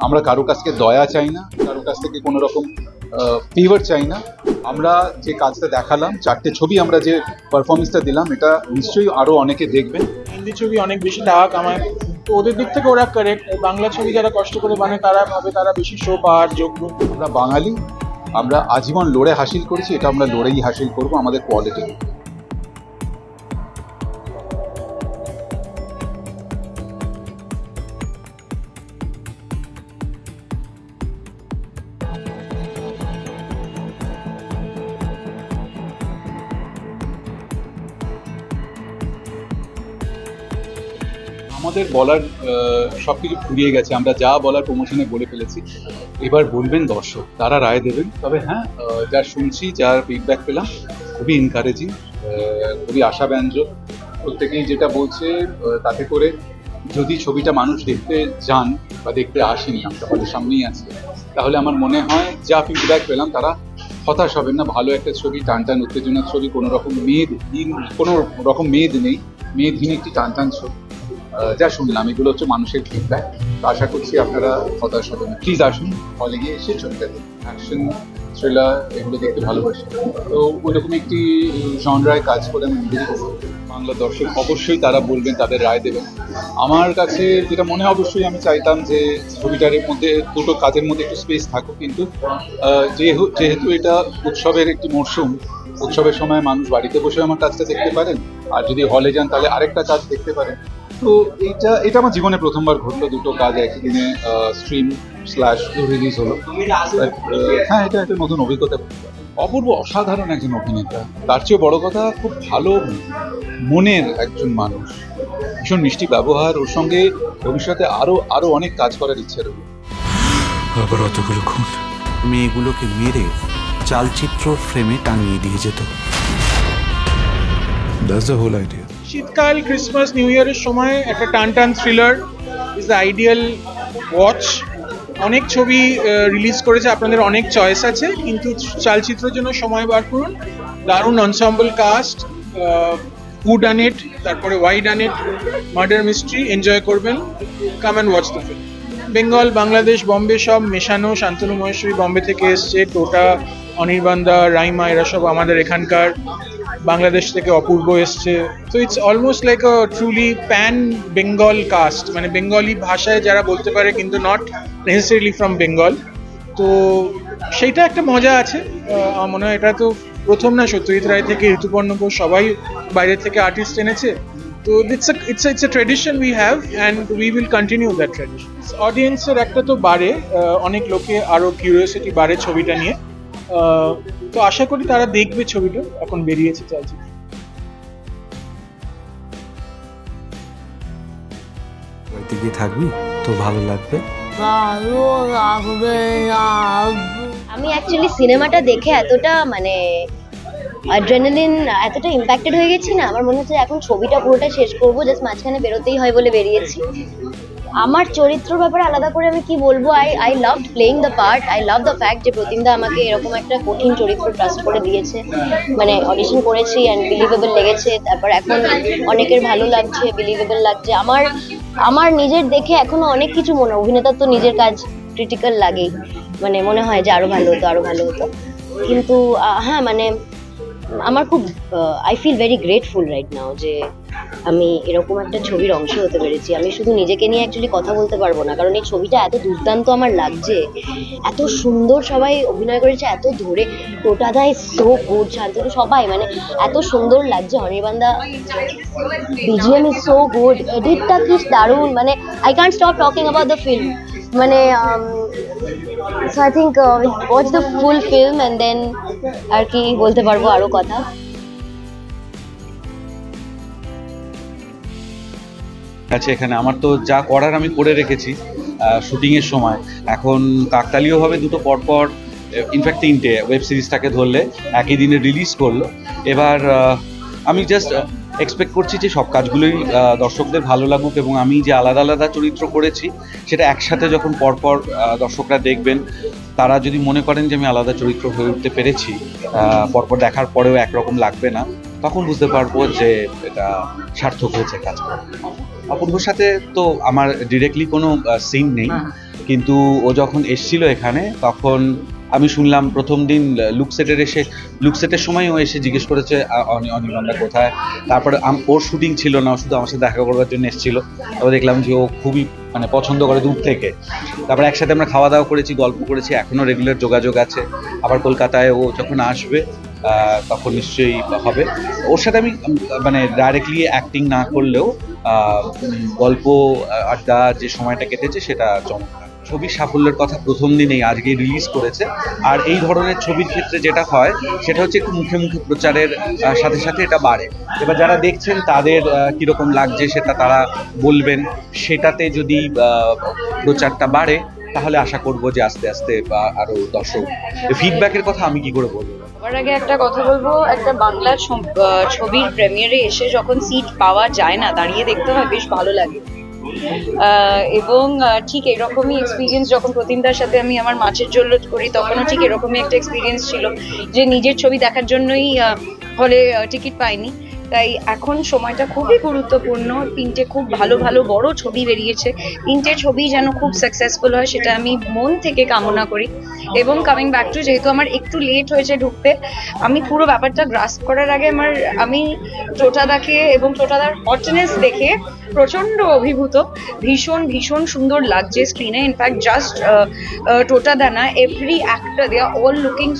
আমরা কারো কাছ থেকে দয়া চাই না, কারো কাছ থেকে কোনো রকম ফেভার চাই না। আমরা যে কাজটা দেখালাম, 4টে ছবি আমরা যে পারফরমেন্সটা দিলাম, এটা নিশ্চয়ই আরো অনেকে দেখবেন। হিন্দি ছবি অনেক বেশি টাকা কামায়, তো ওদের দিক থেকে ওরা কারেক্ট। বাংলা ছবি যারা কষ্ট করে বানায় তারা ভাবে তারা বেশি শো পাওয়ার যোগ্য। আমরা বাঙালি, আমরা আজীবন লড়ে হাসিল করেছি, এটা আমরা লড়েই হাসিল করবো আমাদের কোয়ালিটি। আমাদের বলার সবকিছু ফুরিয়ে গেছে, আমরা যা বলার প্রমোশনে বলে ফেলেছি। এবার বলবেন দর্শক, তারা রায় দেবেন। তবে হ্যাঁ, যা শুনছি, যার ফিডব্যাক পেলাম, খুবই এনকারেজিং, খুবই আশাব্যঞ্জক। প্রত্যেকেই যেটা বলছে, তাতে করে যদি ছবিটা মানুষ দেখতে যান বা দেখতে আসেনি, আমাদের সামনেই আছে, তাহলে আমার মনে হয় যা ফিডব্যাক পেলাম, তারা হতাশ হবেন না। ভালো একটা ছবি, টানটান উত্তেজনার ছবি, কোনো রকম মেদ নেই, মেদহীন একটি টানটান ছবি। যা শুনলাম, এগুলো হচ্ছে মানুষের ফিডব্যাক। তো আশা করছি আপনারা হতাশ হবেন না। প্লিজ আসুন, হলে গিয়ে এসে ছবিটা দেখুন। অ্যাকশন, থ্রিলার এগুলো দেখতে ভালোবাসি, তো ওইরকম একটি জনরায় কাজ করে আমি নিজেই করবো। বাংলা দর্শক অবশ্যই তারা বলবেন, তাদের রায় দেবেন। আমার কাছে যেটা মনে হয়, অবশ্যই আমি চাইতাম যে ছবিটার মধ্যে দুটো কাজের মধ্যে একটু স্পেস থাকুক, কিন্তু যেহেতু এটা উৎসবের একটি মরশুম, উৎসবের সময় মানুষ বাড়িতে বসে আমার কাজটা দেখতে পারেন, আর যদি হলে যান তাহলে আরেকটা কাজ দেখতে পারেন। তো এটা আমার জীবনে প্রথমবার ঘটলো, দুটো কাজ একই দিনে স্ট্রিম/রিলিজ হলো। হ্যাঁ, এটা একটা নতুন অভিজ্ঞতা। অপূর্ব অসাধারণ একজন অভিনেতা, তার চেয়ে বড় কথা খুব ভালো মনের একজন মানুষ, ভীষণ মিষ্টি ব্যবহার। ওর সঙ্গে ভবিষ্যতে আরো অনেক কাজ করার ইচ্ছে রইল। আবার অতগুলো খুন, মেয়েগুলোকে মেরে চালচিত্র ফ্রেমে টাঙিয়ে দিয়ে যেত। That's the whole idea. শীতকাল, ক্রিসমাস, নিউ ইয়ারের সময় একটা টান thriller is the ideal watch. অনেক ছবি রিলিজ করেছে, আপনাদের অনেক চয়েস আছে, কিন্তু চালচিত্রের জন্য সময় বার করুন। দারুণ ensemble caste, who done it, তারপরে why done it, murder mystery, enjoy করবেন। Come and watch the film. Bengal, Bangladesh, Bombay সব মেশানো। শান্তনু মহেশ্বরী বম্বে থেকে এসছে, টোটা, অনির্বাণদা, রাইমা, এরা সব আমাদের এখানকার। বাংলাদেশ থেকে অপূর্ব এসছে। তো it's almost like a truly pan Bengal cast, মানে বেঙ্গলি ভাষায় যারা বলতে পারে কিন্তু নট নেসেসারিলি ফ্রম বেঙ্গল। তো সেইটা একটা মজা আছে। আমার মনে হয় এটা তো প্রথম না, সত্যজিৎ রায় থেকে ঋতুপর্ণ ঘোষ সবাই বাইরে থেকে আর্টিস্ট এনেছে। তো it's a tradition we have, and we will continue that tradition. অডিয়েন্সের একটা তো বাড়ে, অনেক লোকে আরো কিউরিওসিটি বাড়ে ছবিটা নিয়ে। তো আশা করি তারা দেখবে ছবিটা, এখন বেরিয়েছে চালচিত্র। দিকে থাকবি তো ভালো লাগবে। আমি অ্যাকচুয়ালি সিনেমাটা দেখে এতটা মানে অ্যাড্রেনালিন এতটা ইম্প্যাক্টেড হয়ে গেছি না, আমার মনে হচ্ছে এখন ছবিটা পুরোটা শেষ করবো, জাস্ট মাঝখানে বেরোতেই হয় বলে বেরিয়েছি। আমার চরিত্রের ব্যাপারে আলাদা করে আমি কি বলবো, I love playing the part. I love the fact যে প্রতিমদা আমাকে এরকম একটা কঠিন চরিত্র ট্রাস্ট করে দিয়েছে। মানে অডিশন করেছি অ্যান্ড বিলিভেবল লেগেছে, তারপর এখন অনেকের ভালো লাগছে, বিলিভেবল লাগছে। আমার নিজের দেখে এখনো অনেক কিছু অভিনেতার তো নিজের কাজ ক্রিটিক্যাল লাগেই, মানে মনে হয় যে আরো ভালো হতো। কিন্তু হ্যাঁ, মানে আমার খুব I feel very grateful right now যে আমি এরকম একটা ছবির অংশ হতে পেরেছি। আমি শুধু নিজেকে নিয়ে অ্যাকচুয়ালি কথা বলতে পারবো না, কারণ এই ছবিটা এত দুর্দান্ত আমার লাগছে, এত সুন্দর সবাই অভিনয় করেছে, এত ধরে। টোটাদা ইজ সো গুড, শান্তনু, সবাই মানে এত সুন্দর লাগছে। অনির্বাণদা, বিজিএম ইজ সো গুড, এডিটটা কি দারুণ, মানে I can't stop talking about the film. মানে so I think watch the full film and then আর কি বলতে পারবো আরো কথা। আছে এখানে আমার তো যা করার আমি করে রেখেছি শুটিংয়ের সময়। এখন কাকতালীয়ভাবে দুটো পরপর, ইনফ্যাক্ট 3টে ওয়েব সিরিজটাকে ধরলে একই দিনে রিলিজ করলো। এবার আমি জাস্ট এক্সপেক্ট করছি যে সব কাজগুলোই দর্শকদের ভালো লাগুক, এবং আমি যে আলাদা আলাদা চরিত্র করেছি সেটা একসাথে যখন পরপর দর্শকরা দেখবেন, তারা যদি মনে করেন যে আমি আলাদা চরিত্র হয়ে উঠতে পেরেছি, পরপর দেখার পরেও একরকম লাগবে না, তখন বুঝতে পারবো যে এটা সার্থক হয়েছে কাজ করা। অপূর্বর সাথে তো আমার ডিরেক্টলি কোনো সিন নেই, কিন্তু ও যখন এসছিল এখানে তখন আমি শুনলাম প্রথম দিন লুকসেটের সময় ও এসে জিজ্ঞেস করেছে অনির্বাণদা কোথায়। তারপরে ওর শুটিং ছিল না, শুধু আমার সাথে দেখা করবার জন্য এসেছিল। তারপর দেখলাম যে ও খুবই মানে পছন্দ করে দূর থেকে। তারপরে একসাথে আমরা খাওয়া দাওয়া করেছি, গল্প করেছি, এখনও রেগুলার যোগাযোগ আছে। আবার কলকাতায় ও যখন আসবে তখন নিশ্চয়ই হবে। ওর সাথে আমি মানে ডাইরেক্টলি অ্যাক্টিং না করলেও গল্প আড্ডা যে সময়টা কেটেছে সেটা চমৎকার। ছবির সাফল্যের কথা প্রথম দিনেই আজকে রিলিজ করেছে। আর এই ধরনের ছবির ক্ষেত্রে যেটা হয় সেটা হচ্ছে একটু মুখে মুখে প্রচারের সাথে সাথে এটা বাড়ে। এবার যারা দেখছেন তাদের কীরকম লাগছে সেটা তারা বলবেন। সেটাতে যদি প্রচারটা বাড়ে তাহলে আশা করব যে আস্তে আস্তে আরও দর্শক। ফিডব্যাকের কথা আমি কি করে বলবো? সবার আগে একটা কথা বলবো, একটা বাংলা ছবির প্রিমিয়ারে এসে যখন সিট পাওয়া যায় না, দাঁড়িয়ে দেখতে হয়, বেশ ভালো লাগে। এবং ঠিক এরকমই এক্সপিরিয়েন্স যখন প্রতিমদার সাথে আমি আমার মাছের ঝোল করি তখনও ঠিক এরকমই একটা এক্সপিরিয়েন্স ছিল যে নিজের ছবি দেখার জন্যই হলে টিকিট পাইনি। তাই এখন সময়টা খুবই গুরুত্বপূর্ণ। 3টে খুব ভালো ভালো বড় ছবি বেরিয়েছে, 3টে ছবি যেন খুব সাকসেসফুল হয় সেটা আমি মন থেকে কামনা করি। এবং কামিং ব্যাক টু, যেহেতু আমার একটু লেট হয়েছে ঢুকতে, আমি পুরো ব্যাপারটা গ্রাস্প করার আগে আমি টোটাদাকে এবং টোটাদার হটনেস দেখে প্রচন্ড অভিভূত। ভীষণ ভীষণ সুন্দর লাগছে স্ক্রিনে। ইনফ্যাক্ট জাস্ট টোটাদা না, এভরি অ্যাক্টর দে আর অল লুকিং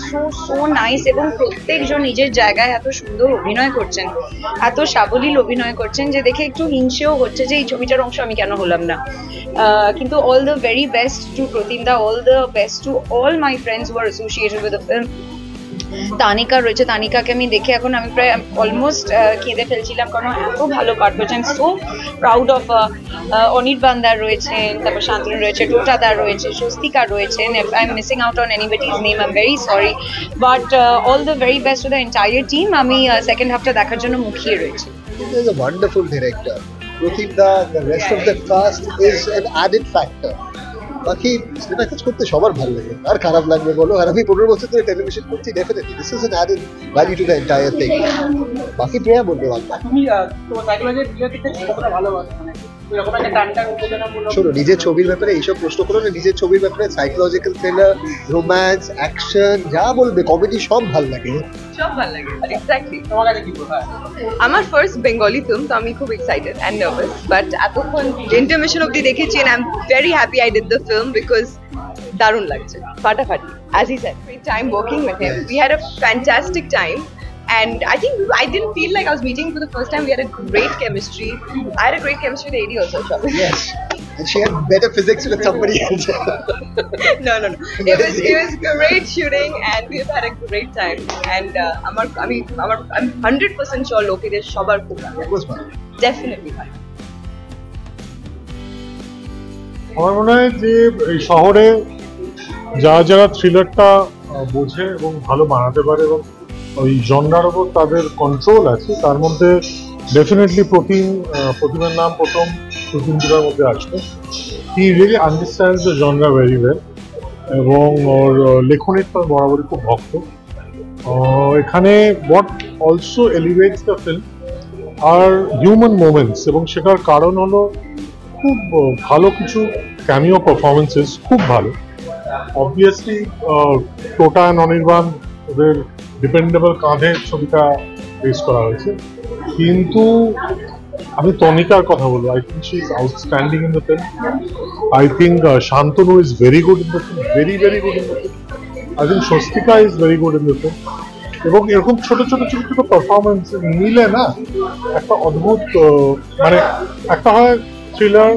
সো নাইস। এবং প্রত্যেকজন নিজের জায়গায় এত সুন্দর অভিনয় করছেন, এত সাবলীল অভিনয় করছেন যে দেখে একটু হিংসেও হচ্ছে যে এই ছবিটার অংশ আমি কেন হলাম না। কিন্তু all the very best to প্রতিমদা, all the best to all my friends who are associated with the film. Tanika রয়েছে, তানিকাকে আমি দেখে এখন আমি প্রায় অলমোস্ট কেঁদে ফেলছিলাম, কারণ এত ভালো পাঠ করছেন। সো প্রাউড অফ অনির্বাণদা রয়েছেন, তারপর শান্তনু রয়েছে, টোটাদা রয়েছে, স্বস্তিকা রয়েছেন। If I am missing out on anybody's name I am very sorry, but all the very best to the entire team. আমি সেকেন্ড হাফটা দেখার জন্য মুখিয়ে রয়েছি। He is a wonderful director. Prateemda, the rest of the cast is an added factor. বাকি cinema কাজ করতে সবার ভালো লাগে, আর খারাপ লাগবে বলো? আর আমি 15 বছর ধরে টেলিভিশন করছি, definitely this is an added value to the entire thing. বাকি প্রিয়া বলবে বাবা। তুমি তো সাইকোলজির রিলেটেড কতটা ভালোবাসো, মানে এরকম একটা টানটান উত্তেজনামূলক। শোনো, নিজের ছবির ব্যাপারে এইসব প্রশ্ন করো না। নিজের ছবির ব্যাপারে সাইকোলজিক্যাল থ্রিলার, রোম্যান্স, অ্যাকশন, যা বলবে, কমেডি, সব ভালো লাগে। সব ভালো লাগে, এক্স্যাক্টলি। তোমার কাছে কি বলবো? আমার ফার্স্ট বেঙ্গলি ফিল্ম, তো আমি খুব এক্সাইটেড অ্যান্ড নার্ভাস, বাট এতক্ষণ ইন্টারমিশন অব্দি দেখেছি and I'm very happy I did the film because দারুণ লাগছে, ফাটাফাটি। As he said, great time working with him. We had a fantastic time and I think I didn't feel like I was meeting for the first time. We had a great chemistry. I had a great chemistry with AD also. Yes. And she had better physics with somebody else. No. It was great shooting and we've had a great time. And I'm 100% sure লোকেদের সবার খুব ভালো লাগবে। Definitely ভালো। আমার মনে হয় যে এই শহরে যারা থ্রিলারটা বোঝে এবং ভালো বানাতে পারে এবং ওই জনরার ওপর তাদের কন্ট্রোল আছে, তার মধ্যে ডেফিনেটলি প্রতিমের নাম প্রথম 2-3 মধ্যে আসবে। He really understands the genre very well এবং ওর লেখনীর তো বরাবরই খুব ভক্ত। এখানে what also elevates the film are human moments, এবং সেটার কারণ হলো খুব ভালো কিছু ক্যামিও পারফরমেন্সেস, খুব ভালো। অবভিয়াসলি টোটা অ্যান্ড অনির্বাণ, ওদের ডিপেন্ডেবল কাঁধে ছবিটা বেস করা হয়েছে, কিন্তু আমি তনিকার কথা বলবো। I think she is outstanding in the film. I think Shantanu is very good in the film, very good in the film. I think Swastika is very good in the film. এবং এরকম ছোট পারফরমেন্স মিলে না একটা অদ্ভুত, মানে একটা হয় থ্রিলার,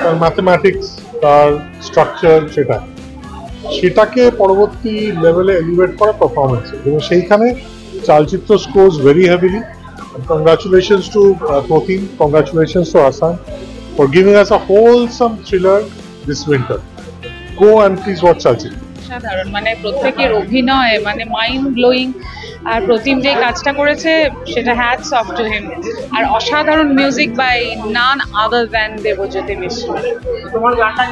তার ম্যাথমেটিক্স, তার স্ট্রাকচার, সেটাকে পরবর্তী লেভেলে এলিভেট করা পারফরমেন্স, এবং সেইখানে Chalchitra scores very heavily. Congratulations to Protein, congratulations to Asan for giving us a wholesome thriller this winter. Go and please watch চালচিত্র। সাধারণ, মানে প্রত্যেকের অভিনয় মানে মাইন্ড ব্লোয়িং। আর প্রতিম যে কাজটা করেছে সেটা হ্যাটস অফ টু হিম। আর অসাধারণ music by none other than Debjyoti Mishra. তোমার গানটা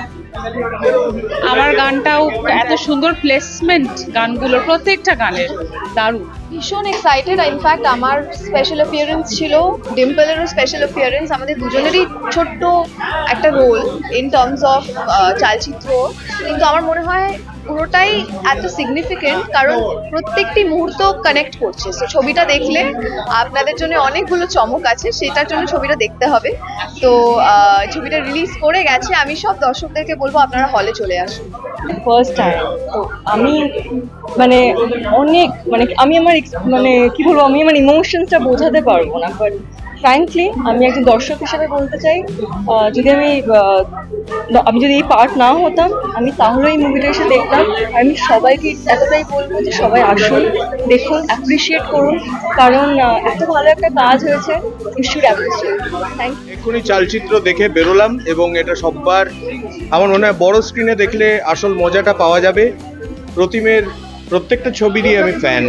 আমার গানটাও এত সুন্দর প্লেসমেন্ট, গানগুলোর প্রত্যেকটা গানের দারুণ। ভীষণ এক্সাইটেড। ইনফ্যাক্ট আমার স্পেশাল অ্যাপিয়ারেন্স ছিল, ডিম্পলেরও স্পেশাল অ্যাপিয়ারেন্স, আমাদের দুজনেরই ছোট্ট একটা রোল ইন টার্মস অফ চালচিত্র, কিন্তু আমার মনে হয় পুরোটাই এত সিগনিফিকেন্ট কারণ প্রত্যেকটি মুহূর্ত কানেক্ট করছে। তো ছবিটা দেখলে আপনাদের জন্য অনেকগুলো চমক আছে, সেটার জন্য ছবিটা দেখতে হবে। তো ছবিটা রিলিজ করে গেছে, আমি সব দর্শকদেরকে বলবো আপনারা হলে চলে আসুন। ফার্স্ট টাইম তো আমি মানে অনেক মানে আমি আমার মানে কি বলবো, আমি আমার ইমোশনসটা বোঝাতে পারবো না, বাট ফ্র্যাঙ্কলি আমি একজন দর্শক হিসেবে বলতে চাই, যদি আমি যদি এই পার্ট না হতাম আমি তাহলে এই মুভিটা এসে দেখতাম। আমি সবাইকে এতটাই বলবো যে সবাই আসুন, দেখুন, অ্যাপ্রিসিয়েট করুন, কারণ এত ভালো একটা কাজ হয়েছে, you should appreciate. Thank you. এক্ষুনি চালচিত্র দেখে বেরোলাম এবং এটা সববার আমার মনে হয় বড় স্ক্রিনে দেখলে আসল মজাটা পাওয়া যাবে। প্রতিমের প্রত্যেকটা ছবিরই আমি ফ্যান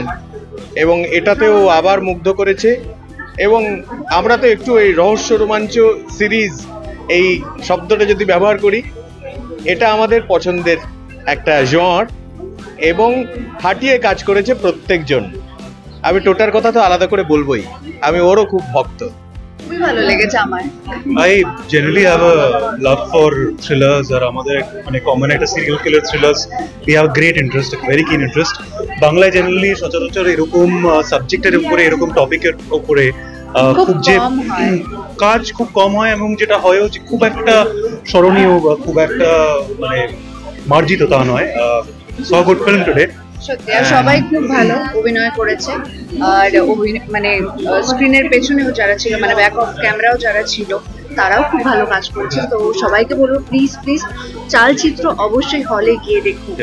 এবং এটাতেও আবার মুগ্ধ করেছে। এবং আমরা তো একটু এই রহস্য রোমাঞ্চ সিরিজ এই শব্দটা যদি ব্যবহার করি, এটা আমাদের পছন্দের একটা জনর এবং খাটিয়ে কাজ করেছে প্রত্যেকজন। আমি টোটার কথা তো আলাদা করে বলবোই, আমি ওরও খুব ভক্ত। খুবই ভালো লেগেছে আমার। I generally have a love for thrillers আর আমাদের মানে কমন একটা serial killer thrillers, we have a great interest, a very keen interest. বাংলায় জেনারেলি সচরাচর এরকম সাবজেক্টের উপরে, এরকম টপিকের উপরে খুব যে কাজ খুব কম হয় এবং যেটা হয়ও যে খুব একটা স্মরণীয় বা খুব একটা মানে মার্জিত তা নয়। So good film today. সত্যি আর সবাই খুব ভালো অভিনয় করেছে, আর মানে স্ক্রিনের পেছনেও যারা ছিল, মানে ব্যাক অফ ক্যামেরাও যারা ছিল, তারাও খুব ভালো কাজ করেছে। তো সবাইকে বলবো প্লিজ প্লিজ চালচিত্র অবশ্যই হলে গিয়ে দেখুন।